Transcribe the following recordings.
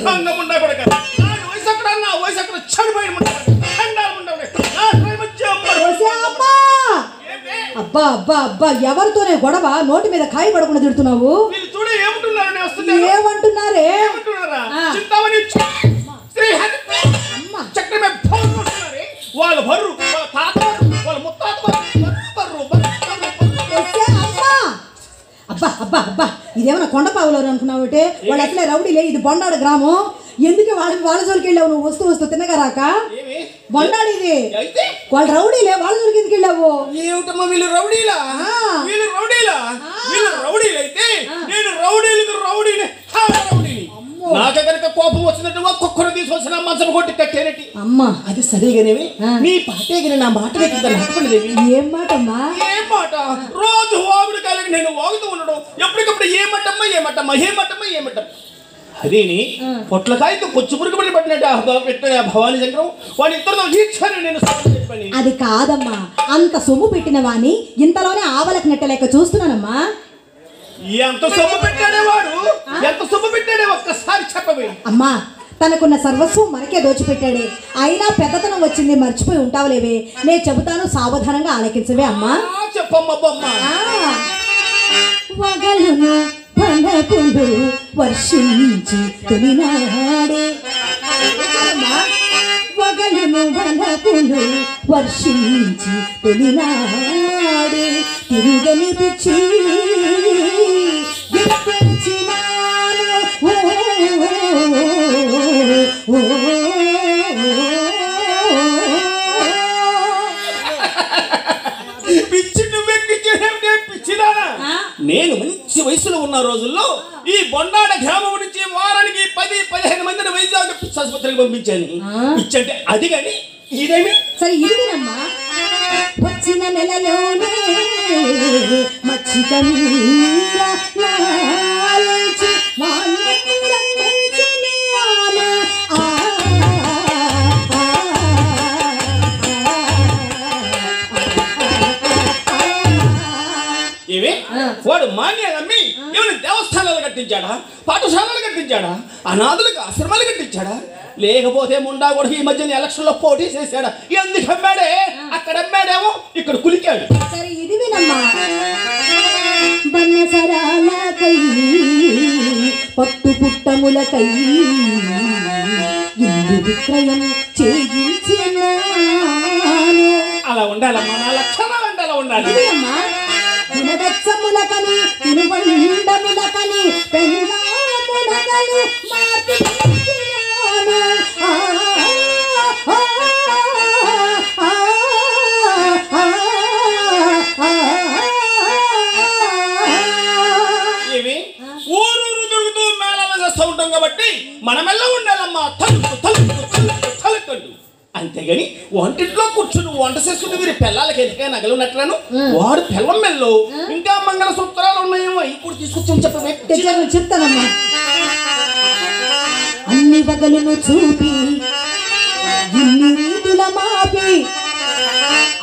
రంగముండా కొడక వయసు అక్కడ అన్న వయసు అక్కడ చెడిపోయిన అబ్బా అబ్బా అబ్బా ఎవరితోనే గొడవ నోటి మీద కాయ పడకుండా తిడుతున్నావు ఏమంటున్నారే వాళ్ళ బర్రు వాళ్ళ తాత వాళ్ళ ముత్తాత అబ్బా అబ్బా అబ్బా ఇదేమన్నా కొండపావులు అనుకున్నావు అంటే వాళ్ళు అసలే రౌడీలే ఇది బొండాడు గ్రామం ఎందుకు వాళ్ళ జోలికి వెళ్ళావు నువ్వు వస్తూ వస్తూ తిన్నగా రాక బొండాడు ఇది వాళ్ళ రౌడీలే వాళ్ళ జోలికి ఎందుకు వెళ్ళావు ఏమిటమ్మా వీళ్ళు రౌడీలా వీళ్ళు రౌడీలైతే నేను రౌడీలకు రౌడీని నాకు కనుక కోపం వచ్చినట్టు ఒక్కొక్కరు తీసుకొచ్చిన మంచం కొట్టి కట్టేనట్టి అమ్మా అది సరిగానేవి నీ పాటేగిన నా మాట ఏం మాట అమ్మా ఏం మాట రోజు వాగుడు కాలకి నేను వాగుతూ ఉండడం ఎప్పటికప్పుడు ఏమట్టమ్మా అదేని పొట్లకాయతో కొచ్చు పురుగు పట్టినట్టు భవానీ శంకరం వాడి ఇద్దరు ఈక్షాన్ని నేను చెప్పాను అది కాదమ్మా అంత సొమ్ము పెట్టిన వాణ్ణి ఇంతలోనే ఆవలకు నెట్టలేక చూస్తున్నానమ్మా ఎంత సొమ్ము పెట్టాడే ఒక్కసారి చెప్పవే అమ్మా తనకున్న సర్వస్వం మనకే దోచిపెట్టాడే అయినా పెద్దతనం వచ్చింది మర్చిపోయి ఉంటావులేవే నేను చెబుతాను సావధానంగా ఆలకించవే అమ్మా చెప్పమ్మా వగలును వనపుడు వర్షించి తొలినాడే వగలును వనపుడు వర్షించి తొలినాడే తిరుగని పిచ్చి నేను మంచి వయసులో ఉన్న రోజుల్లో ఈ బొండాడ గ్రామం నుంచి వారానికి 10-15 మందిని వైజాగ్ ఆసుపత్రికి పంపించాను ఇచ్చంటే అది కానీ ఇదేమి సరే ఇదేనమ్మా వచ్చిన నెలలోనే మచ్చిక వాడు మాన్యాలు అమ్మి ఏమైనా దేవస్థానాలు కట్టించాడా పాఠశాలలు కట్టించాడా అనాథులకు ఆశ్రమాలు కట్టించాడా లేకపోతే ముండా కూడా ఈ మధ్యన ఎలక్షన్ లో పోటీ చేశాడా ఎందుకు అమ్మాడే అక్కడ అమ్మాడేమో ఇక్కడ కులికాడు సరే ఇది వినమ్మా బన్నసరాలకై పట్టు పుట్టములకై ఇందు విక్రయం చేయించినాను అలా ఉండాలమ్మా నా లక్షణాలు అంటే అలా ఉండాలి అమ్మా తినవచ్చములకని తినుబండములకని పెళ్ళాములకని ఏమి ఊరూరు దొరుకుతూ మేళాలు చేస్తూ ఉంటాం కాబట్టి మనమెల్ల ఉండాలమ్మా తలుపు తలుపు తలుపు తలుకండు అంతేగాని వంటింట్లో కూర్చుని వంట చేసుకుని మీరు పిల్లలకి ఎందుకే నగలు నట్లను వాడు పిల్లం మెల్లో ఇంకా మంగళసూత్రాలు ఉన్నాయేమో ఇప్పుడు తీసుకొచ్చి చెప్పవే చెప్తానమ్మా అన్ని వగలును చూపి ఇన్ని రీతుల మాపి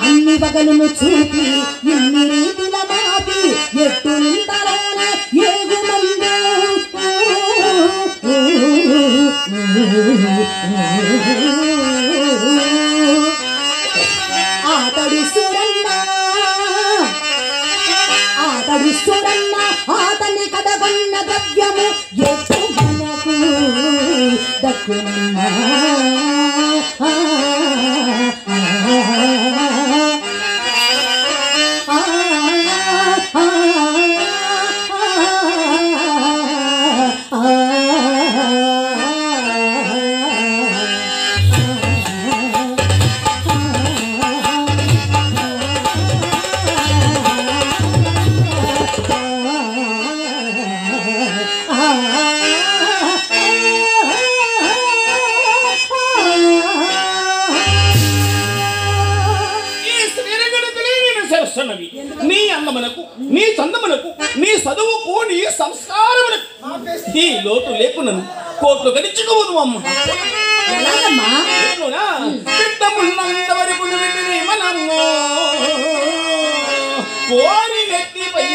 అన్ని వగలును చూపి ఇన్ని రీతుల మాపి ఎట్టులింతలోనే ఏగుమందు ఆతడి సురన్న ఆతని కడగొన్న ద్రవ్యము ఎత్తు మనకు దక్కునన్నా నీ అందమునకు నీ చందమునకు నీ చదువుకు నీ సంస్కారమునకు ఈ లోటు లేకున్నాను కోట్లు గడిచుకోవద్దు అమ్మ పెద్దమున్నంతవరకు మనము కోరి వ్యక్తిపై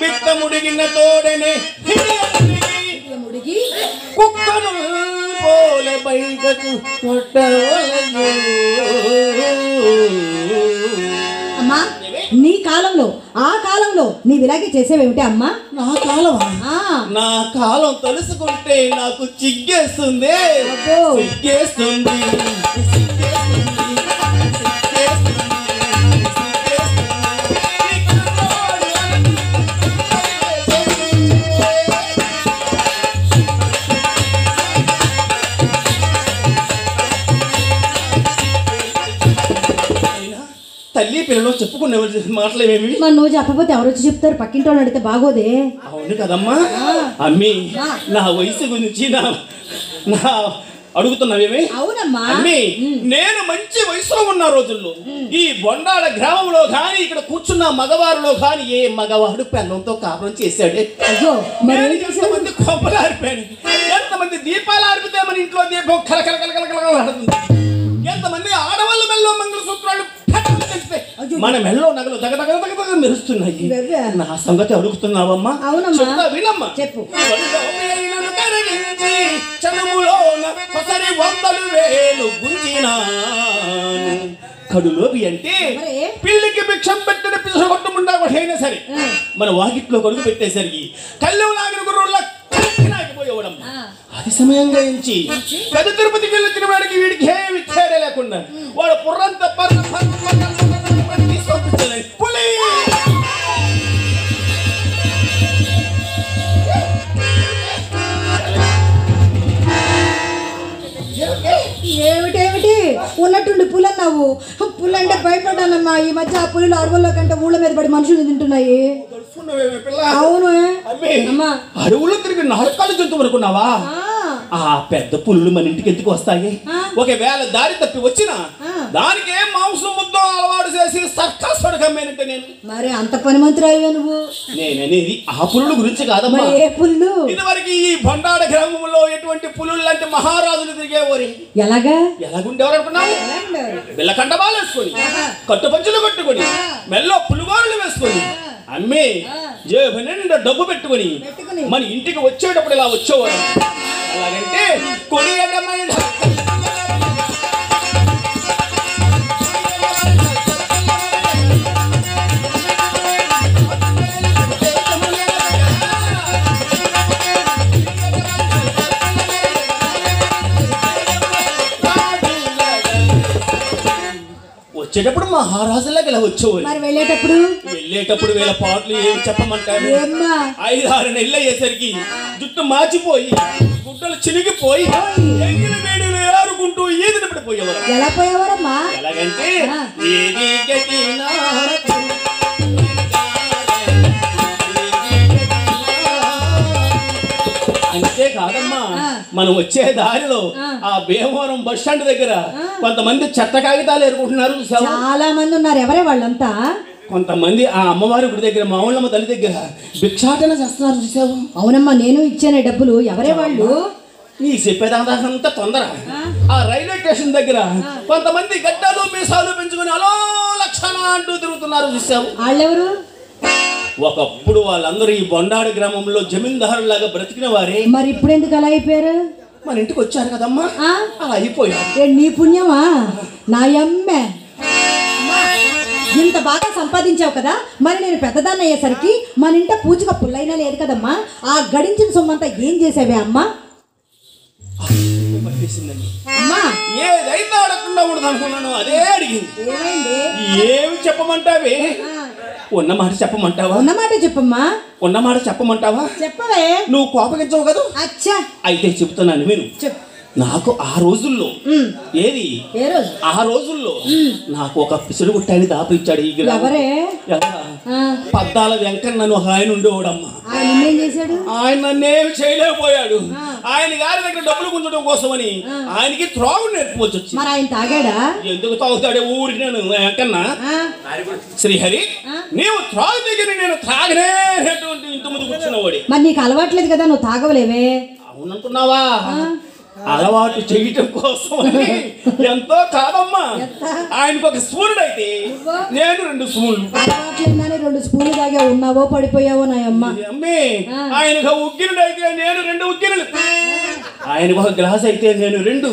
బిడ్డ ముడిగిన తోడనే ముడిగి కుక్కను పోల బయటకు కొట్టవలదు. అమ్మా నీ కాలంలో ఆ కాలంలో నీవు ఇలాగే చేసేవేమిటి అమ్మా? నా కాలం ఆ, నా కాలం తెలుసుకుంటే నాకు చిగ్గేస్తుంది అబ్బో. చిగ్గేస్తుంది. తల్లి పిల్లలు చెప్పుకునే మాటలేమేమి? మరి నువ్వు చెప్పకపోతే ఎవరు వచ్చి చెప్తారు? పక్కింటి వాళ్ళు అడిగితే బాగోదే. అవును కదమ్మా. అమ్మి నా వయసు గురించి నా అడుగుతున్నావేమి? అవునమ్మా. అమ్మి నేను మంచి వయసులో ఉన్న రోజుల్లో ఈ బొండాడ గ్రామంలో కానీ ఇక్కడ కూర్చున్న మగవారిలో కానీ ఏ మగవాడు పిల్లలతో కాపురం చేశాడే? అయ్యో మరి ఏం చేశావు? ఎంతమంది కొబ్బలు ఆరిపోయాడు, ఎంతమంది దీపాలు ఆరిపితే మన ఇంట్లో దీపం కలకలకలకలకలకలాడుతుంది, ఎంతమంది ఆడవాళ్ళ మెల్లో మంగళసూత్రాలు మన మెల్లో నగలు దగదగ మెరుస్తున్నాయి. నా సంగతి అడుగుతున్నావమ్మా? అవునమ్మా. చెప్తా వినమ్మా. చెప్పు. కడులోబి అంటే పిల్లికి భిక్షం పెట్టిన పిసగొట్టుముండా అయినా సరే మన వాకిట్లో కొడుకు పెట్టేసరికి కళ్ళెం నాగిన గుర్రుల్లా నాగిపోయేవాడమ్మా. అది సమయంగా ఎంచి పెద్ద తిరుపతికి వెళ్ళొచ్చిన వాడికి వీడికి ఏమి తేడా లేకుండా వాడు పుర్రంతా తీసుకొచ్చాడు. పులి ఏమిటేమిటి ఉన్నట్టుండి పులి అన్నావు. పులి అంటే భయపడ్డానమ్మా. ఈ మధ్య ఆ పులులు అడవుల్లో కంటే ఊళ్ళ మీద పడి మనుషులు తింటున్నాయి. అవును అమ్మా. అడవుల్లో తిరిగి నాలుకాలు జంతువు అనుకున్నావా? ఆ పెద్ద పులులు మన ఇంటికి ఎందుకు వస్తాయి? ఒకవేళ దారి తప్పి వచ్చినా దానికి ఏం మాంసం ముద్ద అలవాటు చేసి సర్కస్ కమ్మేనంటే నేను మరి అంత పని మంత్రాలు నువ్వు. నేననేది ఆ పులుల గురించి కాదమ్మా. ఏ పుల్లు? ఇదివరకు ఈ బొండాడ గ్రామంలో ఎటువంటి పులులు అంటే మహారాజులు తిరిగేవారి. ఎలాగుండేవారు అనుకున్నావు? బిల్లకండ బాలు వేసుకొని కట్టు పంచులు కట్టుకొని మెల్లో పులిగోరలు వేసుకొని అమ్మి జేబు నిండా డబ్బు పెట్టుకొని మన ఇంటికి వచ్చేటప్పుడు ఇలా వచ్చేవారు. అలాగంటే కొడి వచ్చేటప్పుడు మహారాజులాగా ఇలా వచ్చేవారు. వెళ్ళేటప్పుడు వేళ పాటలు ఏమి చెప్పమంటారు? 5-6 నెలలు అయ్యేసరికి జుట్టు మార్చిపోయి గుడ్డలు చినిగిపోయి ఎంగిన వేడిలో ఏరుకుంటూ ఈదిన పడిపోయేవారు. ఎలా పోయేవారమ్మా? ఎలాగంటే ఏది గతినా అంతేకాదమ్మా, మనం వచ్చే దారిలో ఆ భీమవరం బస్ స్టాండ్ దగ్గర కొంతమంది చెత్త కాగితాలు ఏరుకుంటున్నారు. చాలా మంది ఉన్నారు. ఎవరే వాళ్ళంతా? కొంతమంది ఆ అమ్మవారి గుడి దగ్గర మామూలమ్మ తల్లి దగ్గర భిక్షాటన చేస్తున్నారు. చూసావు? అవునమ్మా, నేను ఇచ్చానే డబ్బులు. ఎవరే వాళ్ళు? నీకు చెప్పేదాంతా తొందర. ఆ రైల్వే స్టేషన్ దగ్గర కొంతమంది గడ్డలు మీసాలు పెంచుకొని అలో లక్షణ అంటూ తిరుగుతున్నారు. చూసావు? వాళ్ళెవరు? ఒకప్పుడు వాళ్ళందరూ ఈ బొండాడు గ్రామంలో జమీందారులాగా బ్రతికిన వారే. మరి ఇప్పుడు ఎందుకు అలా అయిపోయారు? మన ఇంటికి వచ్చారు కదమ్మా, అలా అయిపోయారు. నీ పుణ్యమా నా అమ్మే. ఇంత బాగా సంపాదించావు కదా, మరి నేను పెద్దదాన్ని అయ్యేసరికి మన ఇంట పూజగా పుల్లైనా లేదు కదమ్మా. ఆ గడించిన సొమ్మంతా ఏం చేసావే అమ్మా? అమ్మా ఏదైతే అడగకుండా ఉండదు అనుకున్నాను అదే అడిగింది. ఏమి చెప్పమంటావే? ఉన్న మాట చెప్పమంటావా? ఉన్న మాట చెప్పమ్మా. ఉన్న మాట చెప్పమంటావా? చెప్పవే. నువ్వు కోపగించవు కదా? అచ్చా అయితే చెప్తున్నాను విను. చెప్పు. నాకు ఆ రోజుల్లో ఏది ఆ రోజుల్లో నాకు ఒక పిసుడు గుట్టాన్ని దాపిచ్చాడు ఈ పద్దాల వెంకన్న ఒక ఆయన ఉండేవాడమ్మా. ఆయన నన్నేమి చేయలేకపోయాడు. ఆయన గారి దగ్గర డబ్బులు గుంజడం కోసమని ఆయనకి త్రాగు నేర్పుకోవచ్చు వచ్చి. మరి ఆయన తాగాడా? ఎందుకు తాగుతాడే? ఊరికి నేను వెంకన్న శ్రీహరి నీవు త్రాగు దగ్గర నేను త్రాగనేటువంటి ఇంత ముందు కూర్చున్నవాడి. మరి నీకు అలవాట్లేదు కదా, నువ్వు తాగవలేవే. అవునంటున్నావా? అలవాటు చేయటం కోసం ఎంతో కాదమ్మా. ఆయనకు ఒక స్పూన్ అయితే నేను 2 స్పూన్లు. అలవాట్లేదని 2 స్పూన్లు దాగా ఉన్నావో పడిపోయావో నా అమ్మ. అమ్మే ఆయనకు ఉగ్గినుడు అయితే నేను 2 ఉగ్గినులు. ఆయనకు ఒక గ్లాస్ అయితే నేను 2,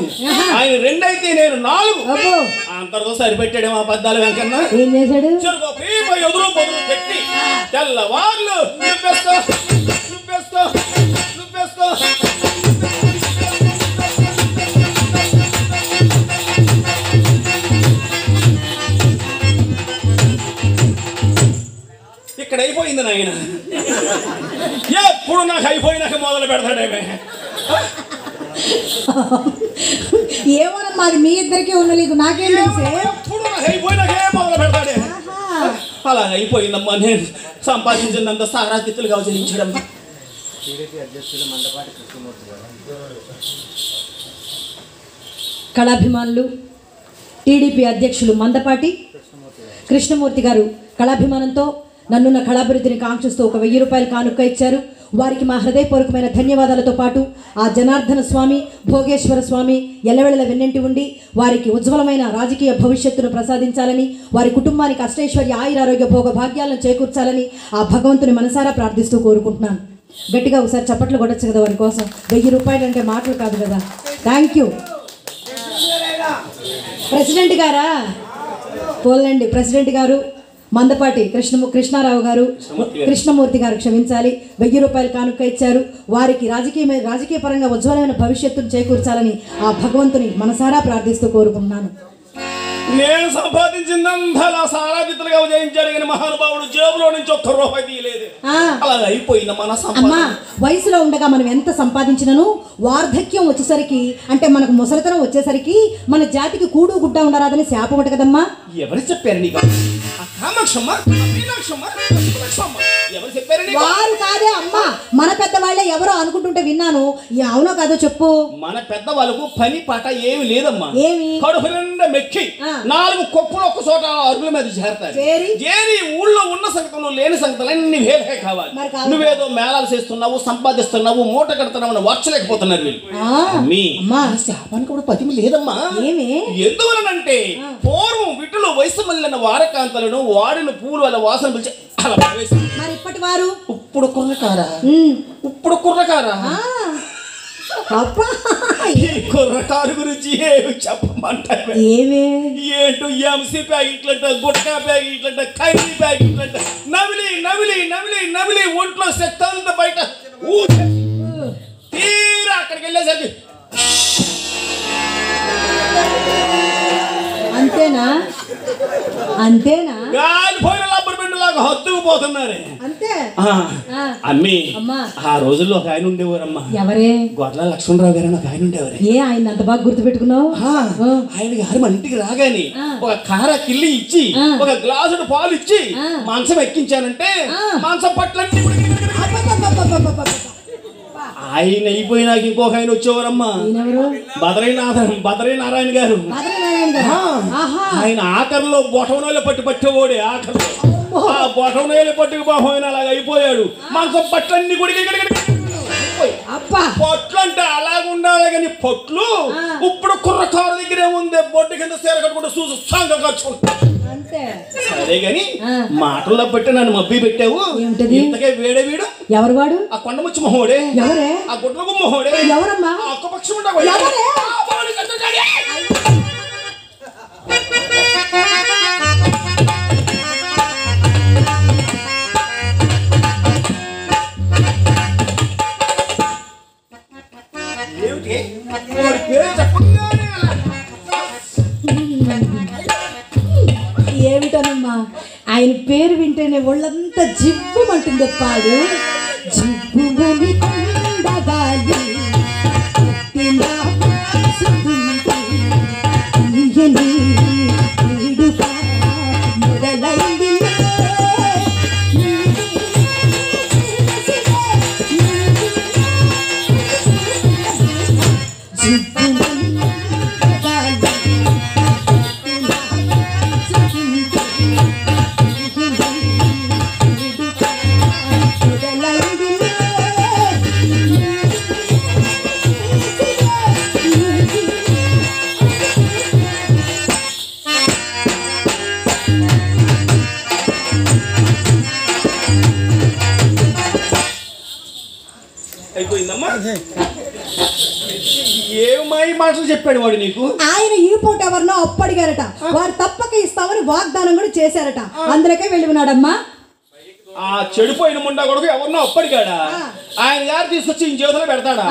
ఆయన 2 అయితే నేను 4. అంతటితో సరిపెట్టాడు మా పద్దాలు వెంకన్న. ఏం చేశాడు? ఎదురు బదులు పెట్టి తెల్లవార్లు నువ్వేస్తా నువ్వేస్తా నువ్వేస్తా ఇక్కడ అయిపోయింది నాయన. ఎప్పుడు నాకు అయిపోయినాక మొదలు పెడతాడేమే. ఏమోనమ్మా, అది మీ ఇద్దరికి ఉండలేదు, నాకేం తెలుసు. ఎప్పుడు నాకు అయిపోయినాకే మొదలు పెడతాడే. అలా అయిపోయిందమ్మా. నేను సంపాదించినంత సారాతిథులుగా అవతరించడం. కళాభిమానులు టీడీపీ అధ్యక్షులు మందపాటి కృష్ణమూర్తి గారు కళాభిమానంతో నన్ను నా కళాభివృద్ధిని కాంక్షిస్తూ ఒక 1000 రూపాయలు కానుక ఇచ్చారు. వారికి మా హృదయపూర్వకమైన ధన్యవాదాలతో పాటు ఆ జనార్దన స్వామి, భోగేశ్వర స్వామి ఎల్లవెళ్ళ వెన్నెంటి ఉండి వారికి ఉజ్వలమైన రాజకీయ భవిష్యత్తును ప్రసాదించాలని, వారి కుటుంబానికి అష్టైశ్వర్య ఆయురారోగ్య భోగ భాగ్యాలను చేకూర్చాలని ఆ భగవంతుని మనసారా ప్రార్థిస్తూ కోరుకుంటున్నాను. గట్టిగా ఒకసారి చప్పట్లు కొట్టచ్చు కదా వారి కోసం. 1000 రూపాయలు అంటే మాటలు కాదు కదా. Thank you. ప్రెసిడెంట్ గారా? పోలండి. ప్రెసిడెంట్ గారు మందపాటి కృష్ణారావు గారు, కృష్ణమూర్తి గారు క్షమించాలి, 1000 రూపాయలు కానుక ఇచ్చారు. వారికి రాజకీయ పరంగా ఉజ్వలమైన భవిష్యత్తును చేకూర్చాలని ఆ భగవంతుని మనసారా ప్రార్థిస్తూ కోరుకుంటున్నాను. నేను సంపాదించిందంతా సారాధితులుగా ఉదయించాడు కానీ మహానుభావుడు జేబులో నుంచి 1 రూపాయి తీయలేదు. అలా అయిపోయింది మన అమ్మా. వయసులో ఉండగా మనం ఎంత సంపాదించినను వార్ధక్యం వచ్చేసరికి, అంటే మనకు ముసలితనం వచ్చేసరికి మన జాతికి కూడు గుడ్డ ఉండరాదని శాపం ఒకటి కదమ్మా. ఎవరు చెప్పారు నీకు? ఎవరు చెప్పారు? వారు కాదే అమ్మా, మన పెద్దవాళ్ళే ఎవరో అనుకుంటుంటే విన్నాను. అవునో కాదో చెప్పు. మన పెద్దవాళ్ళకు పని పాట ఏమి లేదమ్మా. ఏమి? కడుపు నిండా మెక్కి 4 కొప్పులు ఒక్క చోట అరుగుల మీద చేరతారు. చేరి ఊళ్ళో ఉన్న సంగతులు లేని సంగతులు అన్ని వేరే కావాలి. నువ్వేదో మేళాలు చేస్తున్నావు, సంపాదిస్తున్నావు, మూట కడుతున్నావు అని వర్చలేకపోతున్నారు వీళ్ళు. శాపానికి కూడా పతిమి లేదమ్మా. ఎందువలనంటే పూర్వం విటులు వయసు మళ్ళిన వారకాంతలను వాడిన పూలు వాళ్ళ వాసన పిలిచి అలా మరి ఇప్పటి వారు ఇప్పుడు కుర్రకారా ఈ కుర్రకారు గురించి ఏమి చెప్పమంటారు? ఏంటో ఎంసీ ప్యాకెట్లంట, గుట్కా ప్యాకెట్లంట, ఖైనీ ప్యాకెట్లంట, నవిలి నవిలి నవిలి నవిలి ఒంట్లో శక్తి అంతా బయట తీరా అక్కడికి వెళ్ళేసరికి అంతేనా? గాలిపోయిన రబ్బర్ బెండ్ లాగా హత్తుకుపోతున్నారు అంతే. అమ్మి ఆ రోజుల్లో ఒక ఆయన ఉండేవారమ్మా. ఎవరే? గొడ్ల లక్ష్మణరావు గారు ఒక ఆయన ఉండేవారు. ఆయన అంత బాగా గుర్తు పెట్టుకున్నావు? ఆయన గారు మన ఇంటికి రాగానే ఒక కార కిల్లి ఇచ్చి ఒక గ్లాసుడు పాలు ఇచ్చి మాంసం ఎక్కించానంటే మాంసం పట్లన్నీ ఆయన అయిపోయినాక ఇంకొక ఆయన వచ్చేవారమ్మా. బదరీనారాయణ గారు. ఆయన ఆఖరిలో బొటవనోళ్ళు పట్టేవాడే. ఆఖరిలో ఆ బొటవనోళ్ళు పట్టుకుపోయిన అలాగ అయిపోయాడు. మాంసం పట్లన్నీ గుడికి పొట్లు అంటే అలాగుండాలి కానీ పొట్లు ఇప్పుడు కుర్రకారు దగ్గరే ఉంది. బొడ్డు కింద సీర కట్టుకుంటే చూసి సాంగ కచ్చుకుంటా. సరే గాని మాటల్లో పెట్టి నన్ను మబ్బి పెట్టావు. ఇంతకే వేడే వీడు ఎవరు? వాడు ఆ కొండముచ్చి మొహోడే. ఎవరే? ఆ గుడ్లకు మొహోడే. ఎవరమ్మా? ఒక్క పక్షం ఉంటా. ఏమిటోనమ్మా, ఆయన పేరు వింటేనే ఒళ్ళంతా జివ్వుమంటుంది. పాడు జివ్వుమని కొండగాలి మొదలైంది. ఏమై మాటలు చెప్పాడు వాడు నీకు? ఆయన ఈ పూట ఎవరినో అప్పు అడిగారట, వారు తప్పక ఇస్తామని వాగ్దానం కూడా చేశారట, అందులోకే వెళ్ళి ఉన్నాడమ్మా. ఆ చెడిపోయిన ముండా కొడుకు ఎవరినో అప్పడిగాడా? ఆయన గారు తీసుకొచ్చి ఈ చేతులు పెడతాడా?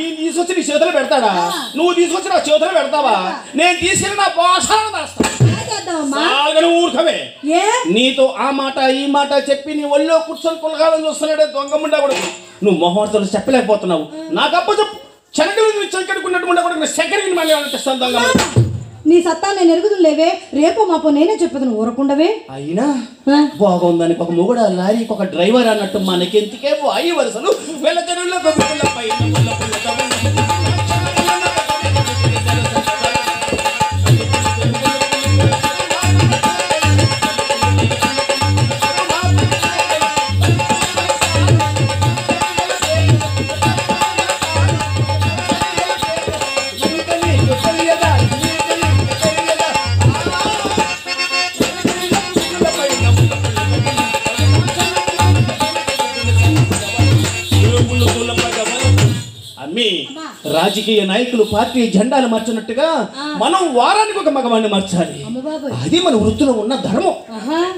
ఈ తీసుకొచ్చి నీ చేతులు పెడతాడా? నువ్వు తీసుకొచ్చి నా చేతులు పెడతావా? నేను తీసుకెళ్ళి నా భాషను ఊరుకవే. నీతో ఆ మాట ఈ మాట చెప్పి నీ ఒళ్ళో కూర్చొని పులకాలం చూస్తున్నాడే దొంగ ముండా కొడుకు. నువ్వు మొహవర్తలు చెప్పలేకపోతున్నావు. నాకప్ప చెప్పు, చెనకలు చెక్కడుకున్నట్టు ముండా కొడుకు సెకండ్ మళ్ళీ తెస్తాను దొంగ. నీ సత్తా నేను ఎరుగుదులేవే, రేపు మాపో నేనే చెప్పదు, నువ్వు ఊరకుండవే. అయినా బాగుందానికి ఒక మొగుడు, లారీకి ఒక డ్రైవర్ అన్నట్టు మనకెందుకే వాయి వరుసలు వెళ్ళ చెరువుల్లో రాజకీయ నాయకులు పార్టీ జెండాలు మార్చినట్టుగా మనం వారానికి ఒక మగవాడిని మార్చాలి. అది మన వృత్తిలో ఉన్న ధర్మం.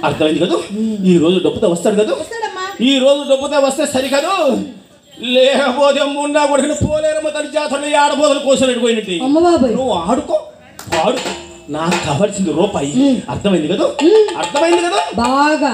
అర్థమైంది కదా? ఈ రోజు డబ్బుతో వస్తాడు కదా, ఈ రోజు డబ్బుతో వస్తే సరికదు, లేకపోతే ముండా కొడుకుని పోలేరమ్మ తల్లి జాతరలో ఆడబోదలు కోసినట్టు పోయినట్టు. నువ్వు ఆడుకో ఆడుకో, నాకు కావాల్సింది రూపాయి. అర్థమైంది కదా? అర్థమైంది కదా? బాగా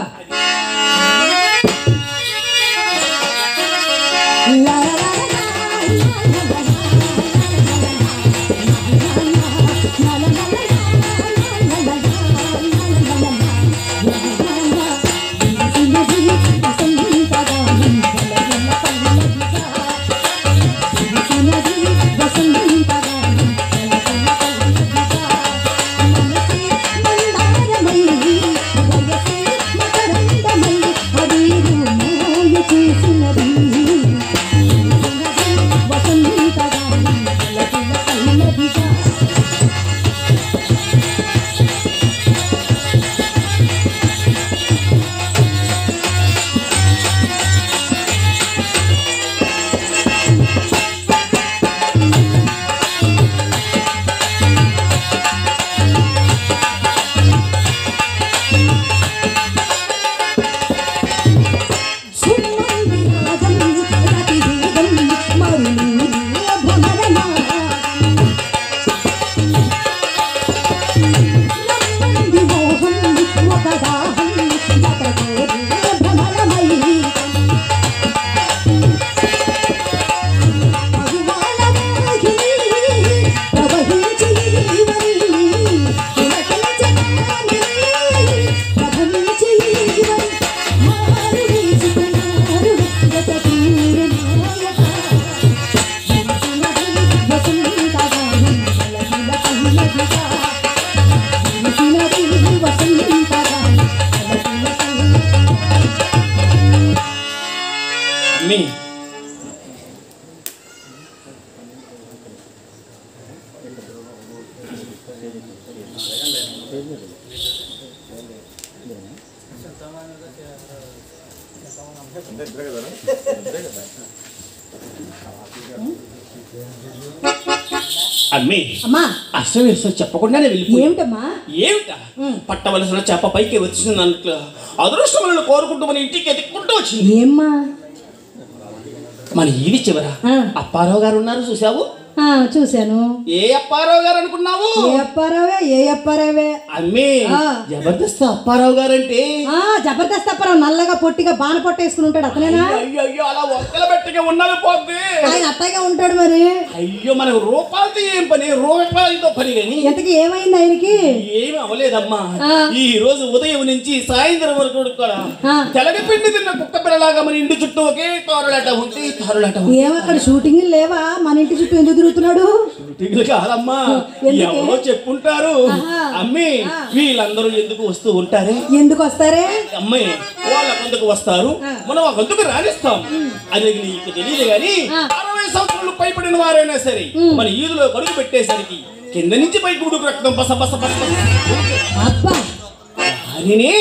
అమ్మి అసలు చెప్పకుండానే వెళ్ళిపోయి ఏమిటమ్మా? ఏమిటా పట్టవలసిన చేప పైకి వచ్చింది అన్నట్లు అదృష్టములను కోరుకుంటూ మన ఇంటికి ఎత్తుకుంటూ వచ్చింది. ఏమ్మా? మన ఈది చివర అప్పారావు గారు ఉన్నారు, చూసావు? చూశాను. ఏ అప్పారావు గారు అనుకున్నావు? ఏ అప్పారావే అమ్మే, జబర్దస్త్ అప్పారావు గారంటే జబర్దస్త్ అప్పారావు, నల్లగా పొట్టిగా బాణ పొట్ట వేసుకుని ఉంటాడు అతనేనా? అయ్యో అలా ఒక్కల పెట్టగా ఉన్నది పోద్ది. ఆయన అత్తగా ఉంటాడు మరి. అయ్యో మనకు రూపాయలతో ఏం పని, రూపాయలతో పని. కానీ ఎంతకి ఏమైంది ఆయనకి? ఏమి అవ్వలేదమ్మా. ఈ రోజు ఉదయం నుంచి సాయంత్రం వరకు కూడా తెలగపిండి తిన్న కుక్క పిల్లలాగా మన ఇంటి చుట్టూ ఒకే తారులాట ఉంది, తారులాట. ఏమక్కడ షూటింగ్ లేవా? మన ఇంటి చుట్టూ ఎందుకు తిరుగుతున్నాడు? షూటింగ్లు కాదమ్మా, ఎవరో చెప్పుంటారు. అమ్మి, వీళ్ళందరూ ఎందుకు వస్తూ ఉంటారే? ఎందుకు వస్తారే? అమ్మాయి వాళ్ళ కొందుకు వస్తారు, మనం ఆ కొందుకు రాణిస్తాం. అది నీకు తెలియదు గాని 60 సంవత్సరాలు పైపడిన వారైనా సరే మన ఈదులో కడుగు పెట్టేసరికి కింద నుంచి పైకి ఉడుకు రక్తం బస బస బస దానిని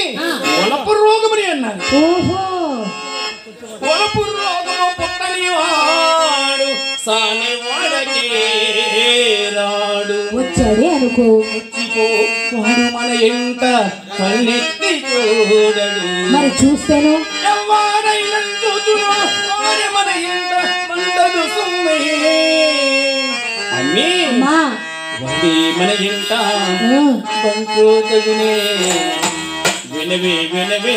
వనపు రోగమని అన్నారు. ఓహో, వనపు రోగము పుట్టని వాడు సాని వాడకే రాడు. వచ్చాడే అనుకో, వచ్చిపో వాడు మన ఎంట కన్నెత్తి చూడడు. మరి చూస్తేను ఎవరైనా చూచును వారి మన ఎంట మండదు సుమ్మే. అన్నీ అమ్మా వాడి మన ఎంట పంచోతగునే. వినవే వినవే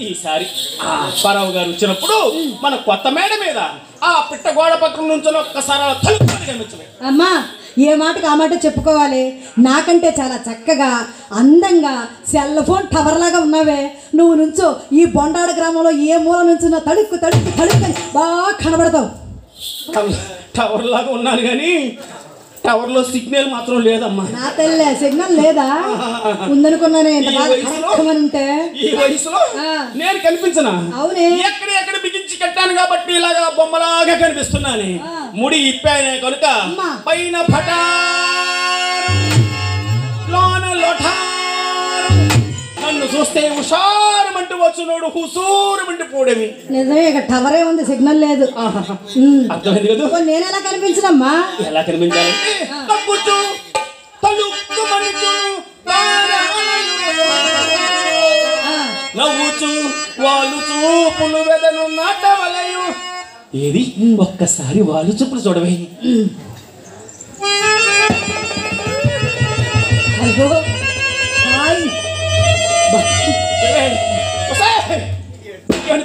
ఈసారి ఆ అప్పారావు గారు వచ్చినప్పుడు మన కొత్త మేడ మీద ఆ పిట్ట గోడ పక్కన నుంచి ఒక్కసారి అలా తలుపుకొని కనిపించలేదు. అమ్మా ఏ మాటకు ఆ మాట చెప్పుకోవాలి. నాకంటే చాలా చక్కగా అందంగా సెల్ ఫోన్ టవర్ లాగా ఉన్నావే. నువ్వు నుంచో ఈ బొండాడ గ్రామంలో ఏ మూల నుంచున్నా తడుక్కు తడుక్కు తడుక్కు బాగా కనబడతావు. టవర్ లాగా ఉన్నాను కానీ టవర్ లో సిగ్నల్ మాత్రం లేదమ్మా. నా తల్లే సిగ్నల్ లేదా? ఉందనుకున్నానే ఇంత బాగా ఉంటే. ఈ వయసులో నేను కనిపించనా? అవునే, ఎక్కడ బిగించి కట్టాను కాబట్టి ఇలాగా బొమ్మలాగా కనిపిస్తున్నాను. ముడి ఇప్పానే కనుక పైన పటారం లోన లొఠారం. నన్ను చూస్తే హుషారమంటూ వచ్చునోడు హుసూరమంటూ పోడేవి. నిజమే, ఇక టవరే ఉంది, సిగ్నల్ లేదు. అర్థమైంది కదా? నేను ఎలా కనిపించనమ్మా? ఎలా కనిపించాలంటే తక్కుచు తలుక్కు మనుచు నవ్వుచు వాళ్ళు చూపులు వెదను నాటవలయు. ఏది ఒక్కసారి వాళ్ళు చూపులు చూడవే.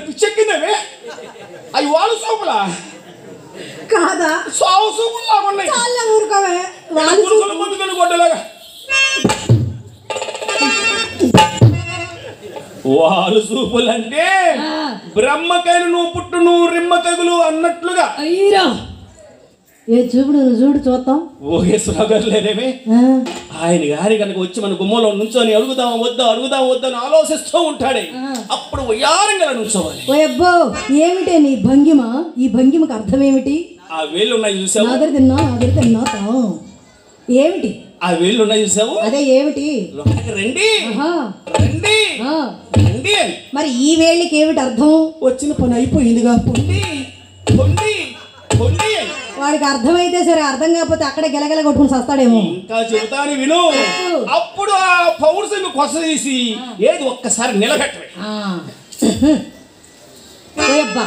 పిచ్చెక్కిందవే అవి వాళ్ళు చూపులా కాదా? సావు చూపులు లాగా ఉన్నాయి. చాలా ఊరుకోవే. ముందుకొని కొట్టలాగా వాళ్ళు చూపులంటే బ్రహ్మకైలు నువ్వు పుట్టు నువ్వు రిమ్మ తగులు అన్నట్లుగా. అయ్యో ఏ చూపుడు చూడు చూద్దాం. ఓగేశ్వరరావు గారు లేదేమే, ఆయన గారి కనుక వచ్చి మన గుమ్మలో నుంచొని అడుగుదాం వద్దా అని ఆలోచిస్తూ ఉంటాడే. అప్పుడు వయ్యారంగా నుంచోవాలి. ఓ అబ్బో ఏమిటే నీ భంగిమ? ఈ భంగిమకు అర్థం ఏమిటి? ఆ వేళ్ళు ఉన్నాయి చూసావు? ఆదరి తిన్నా ఏమిటి? ఆ వేళ్ళు ఉన్నాయి చూసావు? అదే ఏమిటి? రండి రండి రండి అని. మరి ఈ వేళ్ళకి ఏమిటి అర్థం? వచ్చిన పని అయిపోయిందిగా పొండి పొండి పొండి అని. వాడికి అర్థమైతే సరే, అర్థం కాకపోతే అక్కడే గెలగెల కొట్టుకుని సస్తాడేమో. ఇంకా చెబుతాను విను. అప్పుడు ఆ పౌరుషంగా కొస తీసి ఏది ఒక్కసారి నిలబెట్టవే. ఓయబ్బా